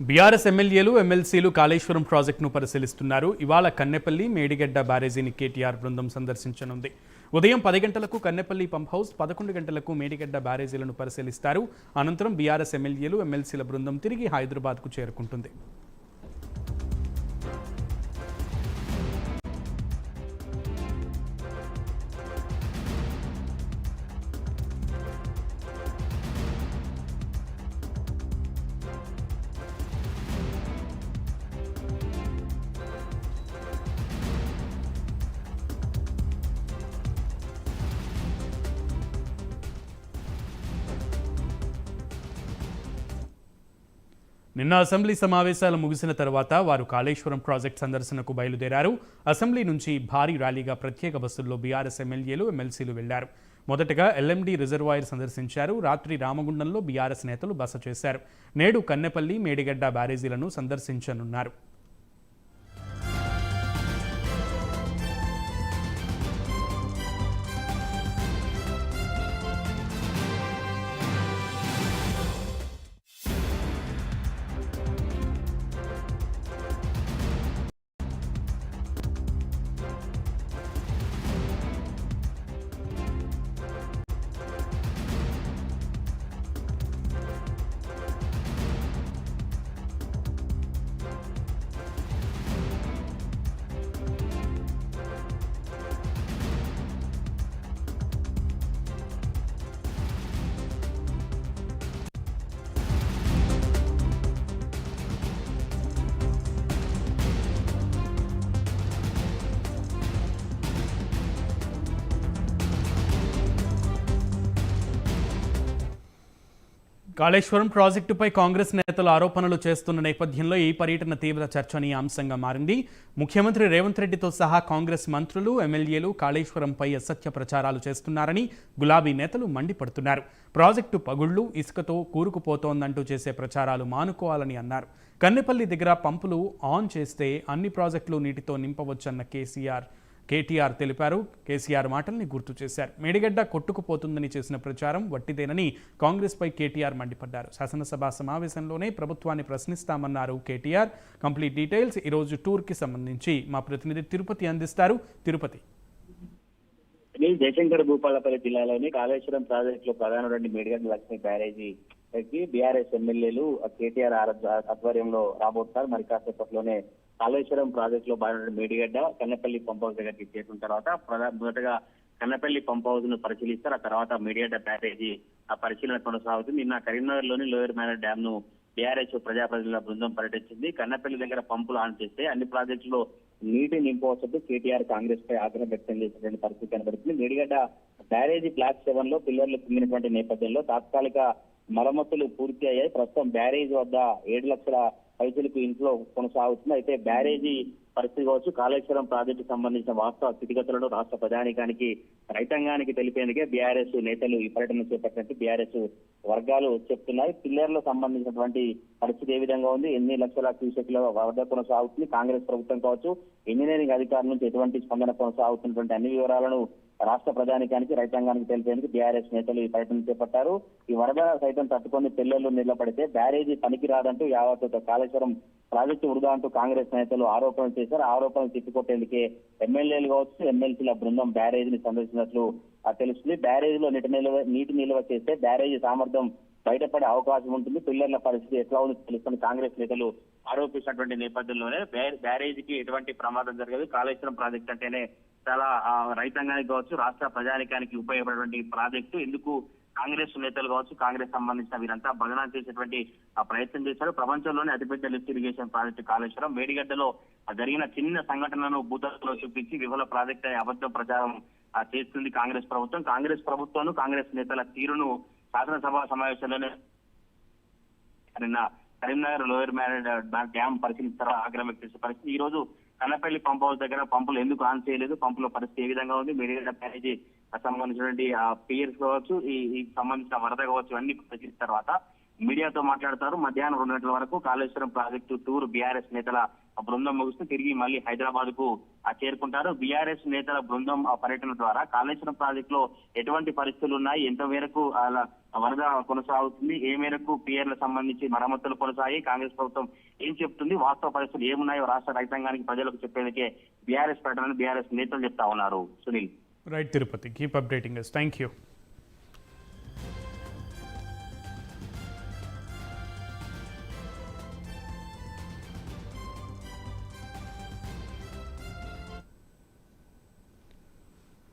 BRS ఎమ్మెల్యేలు ఎమ్మెల్సీలు కాళేశ్వరం ప్రాజెక్టును పరిశీలిస్తున్నారు. ఇవాళ కన్నెపల్లి మేడిగడ్డ బ్యారేజీని కేటీఆర్ బృందం సందర్శించనుంది. ఉదయం 10 గంటలకు కన్నెపల్లి పంప్ హౌస్, 11 గంటలకు మేడిగడ్డ బ్యారేజీలను పరిశీలిస్తారు. అనంతరం బీఆర్ఎస్ ఎమ్మెల్యేలు ఎమ్మెల్సీల బృందం తిరిగి హైదరాబాద్కు చేరుకుంటుంది. నిన్న అసెంబ్లీ సమావేశాలు ముగిసిన తర్వాత వారు కాళేశ్వరం ప్రాజెక్ట్ సందర్శనకు బయలుదేరారు. అసెంబ్లీ నుంచి భారీ ర్యాలీగా ప్రత్యేక బస్సుల్లో బీఆర్ఎస్ ఎమ్మెల్యేలు ఎమ్మెల్సీలు వెళ్లారు. మొదటగా ఎల్ఎండి రిజర్వాయర్ సందర్శించారు. రాత్రి రామగుండంలో బీఆర్ఎస్ నేతలు బస చేశారు. నేడు కన్నెపల్లి మేడిగడ్డ బ్యారేజీలను సందర్శించనున్నారు. కాళేశ్వరం ప్రాజెక్టుపై కాంగ్రెస్ నేతలు ఆరోపణలు చేస్తున్న నేపథ్యంలో ఈ పర్యటన తీవ్ర చర్చనీయాంశంగా మారింది. ముఖ్యమంత్రి రేవంత్ రెడ్డితో సహా కాంగ్రెస్ మంత్రులు, ఎమ్మెల్యేలు కాళేశ్వరంపై అసత్య ప్రచారాలు చేస్తున్నారని గులాబీ నేతలు మండిపడుతున్నారు. ప్రాజెక్టు పగుళ్లు, ఇసుకతో కూరుకుపోతోందంటూ చేసే ప్రచారాలు మానుకోవాలని అన్నారు. కన్నెపల్లి దగ్గర పంపులు ఆన్ చేస్తే అన్ని ప్రాజెక్టులు నీటితో నింపవచ్చన్న కేటీఆర్ తెలిపారు. కేసీఆర్ మాటల్ని గుర్తు చేశారు. మేడిగడ్డ కొట్టుకుపోతుందని చేసిన ప్రచారం వట్టిదేనని కాంగ్రెస్పై కేటీఆర్ మండిపడ్డారు. శాసనసభ సమావేశంలోనే ప్రభుత్వాన్ని ప్రశ్నిస్తామన్నారు కేటీఆర్. కంప్లీట్ డీటెయిల్స్ ఈరోజు టూర్కి సంబంధించి మా ప్రతినిధి తిరుపతి అందిస్తారు. తిరుపతి. జయశంకర్ భూపాలపల్లి జిల్లాలోని కాళేశ్వరం ప్రాజెక్టులో ప్రధానమైన మేడిగడ్డ లక్ష్మీ బ్యారేజీ బీఆర్ఎస్ ఎమ్మెల్యేలు కేటీఆర్ ఆధ్వర్యంలో రాబోతున్నారు. మరి కాసేపట్లోనే కాళేశ్వరం ప్రాజెక్ట్ లో భాగమైన మేడిగడ్డ కన్నెపల్లి పంప్ హౌస్ దగ్గరికి చేరిన తర్వాత మొదటగా కన్నెపల్లి పంప్ హౌస్ ను పరిశీలిస్తారు. ఆ తర్వాత మేడిగడ్డ బ్యారేజీ పరిశీలన కొనసాగుతుంది. నిన్న కరీంనగర్ లోని లోయర్ మేనర్ డ్యామ్ ను బీఆర్ఎస్ ప్రజాప్రతినిధుల బృందం పర్యటించింది. కన్నెపల్లి దగ్గర పంపులు ఆన్ చేస్తే అన్ని ప్రాజెక్టులో నీటి నింపవచ్చంటూ కేటీఆర్ కాంగ్రెస్ పై ఆగ్రహం వ్యక్తం చేసినటువంటి పరిస్థితి కనబడుతుంది. మేడిగడ్డ బ్యారేజీ బ్లాక్ 7 లో పిల్లర్లు కుంగినటువంటి నేపథ్యంలో తాత్కాలిక మరమ్మతులు పూర్తి అయ్యాయి. ప్రస్తుతం బ్యారేజ్ వద్ద 7 లక్షల పైసలకు ఇంట్లో కొనసాగుతుంది. అయితే బ్యారేజీ పరిస్థితి కావచ్చు, కాళేశ్వరం ప్రాజెక్టు సంబంధించిన వాస్తవ స్థితిగతులను రాష్ట్ర ప్రజానికానికి, రైతాంగానికి తెలిపేందుకే బీఆర్ఎస్ నేతలు ఈ పర్యటన చేపట్టినట్టు బీఆర్ఎస్ వర్గాలు చెప్తున్నాయి. పిల్లర్లకు సంబంధించినటువంటి పరిస్థితి ఏ విధంగా ఉంది, ఎన్ని లక్షల క్యూసెక్ల వద్ద కొనసాగుతుంది, కాంగ్రెస్ ప్రభుత్వం కావచ్చు, ఇంజనీరింగ్ అధికారుల నుంచి ఎటువంటి స్పందన కొనసాగుతున్నటువంటి అన్ని వివరాలను రాష్ట్ర ప్రజానికానికి, రైతాంగానికి తెలిపేందుకు బీఆర్ఎస్ నేతలు ఈ పర్యటన చేపట్టారు. ఈ వరద సైతం తట్టుకొని పిల్లలు నిలబడితే బ్యారేజీ పనికి రాదంటూ యావత్ కాళేశ్వరం ప్రాజెక్టు వృధా అంటూ కాంగ్రెస్ నేతలు ఆరోపణలు చేశారు. ఆరోపణలు తిప్పికొట్టేందుకే ఎమ్మెల్యేలు కావచ్చు, ఎమ్మెల్సీల బృందం బ్యారేజీని సందర్శించినట్లు తెలుస్తుంది. బ్యారేజీలో నీటి నిల్వ చేస్తే బ్యారేజీ సామర్థ్యం బయటపడే అవకాశం ఉంటుంది. పిల్లర్ల పరిస్థితి ఎట్లా ఉంది తెలుసుకుని కాంగ్రెస్ నేతలు ఆరోపించినటువంటి నేపథ్యంలోనే బ్యారేజీకి ఎటువంటి ప్రమాదం జరగదు. కాళేశ్వరం ప్రాజెక్ట్ అంటేనే చాలా రైతాంగానికి కావచ్చు, రాష్ట్ర ప్రజానికానికి ఉపయోగపడేటువంటి ప్రాజెక్టు. ఎందుకు కాంగ్రెస్ నేతలు కావచ్చు, కాంగ్రెస్ సంబంధించిన వీరంతా బదనాం చేసేటువంటి ప్రయత్నం చేశారు. ప్రపంచంలోనే అతిపెద్ద లిఫ్ట్ ఇరిగేషన్ ప్రాజెక్టు కాళేశ్వరం. మేడిగడ్డలో జరిగిన చిన్న సంఘటనను భూతత్తులో చూపించి విఫల ప్రాజెక్టు అనే అబద్ధ ప్రచారం చేస్తుంది కాంగ్రెస్ ప్రభుత్వం. కాంగ్రెస్ ప్రభుత్వం కాంగ్రెస్ నేతల తీరును శాసనసభ సమావేశంలోనే నిన్న కరీంనగర్ లోయర్ మేనర్ డ్యామ్ పరిశీలిస్తారా ఆగ్రహం వ్యక్తం చేసే పరిస్థితి. ఈ రోజు కన్నపల్లి పంప్ హౌస్ దగ్గర పంపులు ఎందుకు ఆన్ చేయలేదు, పంపుల పరిస్థితి ఏ విధంగా ఉంది, మేడిగడ్డ బ్యారేజీ సంబంధించినటువంటి పియర్స్ కావచ్చు, ఈ సంబంధించిన వరద కావచ్చు అన్ని పరిశీలించిన తర్వాత మీడియాతో మాట్లాడతారు. మధ్యాహ్నం 2 గంటల వరకు కాళేశ్వరం ప్రాజెక్టు టూర్ బీఆర్ఎస్ నేతల బృందం ముగిస్తూ తిరిగి మళ్ళీ హైదరాబాద్ కు చేరుకుంటారు. బీఆర్ఎస్ నేతల బృందం పర్యటన ద్వారా కాళేశ్వరం ప్రాజెక్ట్ లో ఎటువంటి పరిస్థితులు ఉన్నాయి, ఎంత మేరకు వరద కొనసాగుతుంది. ఏ మేరకు పియర్లకు సంబంధించి మరమ్మతులు కొనసాగి కాంగ్రెస్ ప్రభుత్వం ఏం చెప్తుంది, వాస్తవ పరిస్థితులు ఏమున్నాయో రాష్ట్ర రైతాంగానికి ప్రజలకు చెప్పేందుకే బీఆర్ఎస్ ప్రకటనలు బీఆర్ఎస్ నేతలు చెప్తా ఉన్నారు. Sunil. Right Tirupati, keep updating us. Thank you.